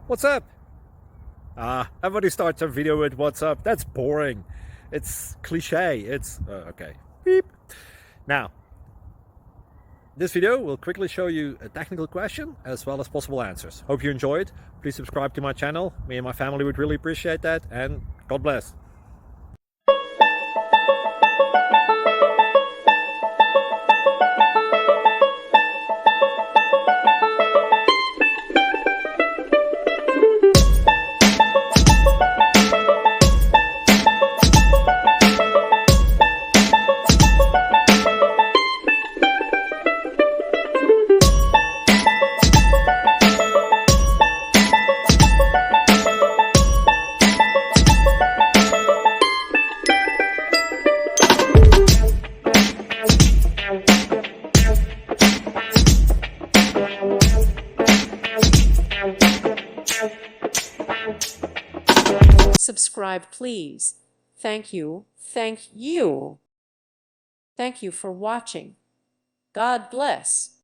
What's up? Everybody starts a video with what's up. That's boring. It's cliche. It's okay. Beep. Now, this video will quickly show you a technical question as well as possible answers. Hope you enjoyed. Please subscribe to my channel. Me and my family would really appreciate that, and God bless. Subscribe, please. Thank you. Thank you. Thank you for watching. God bless.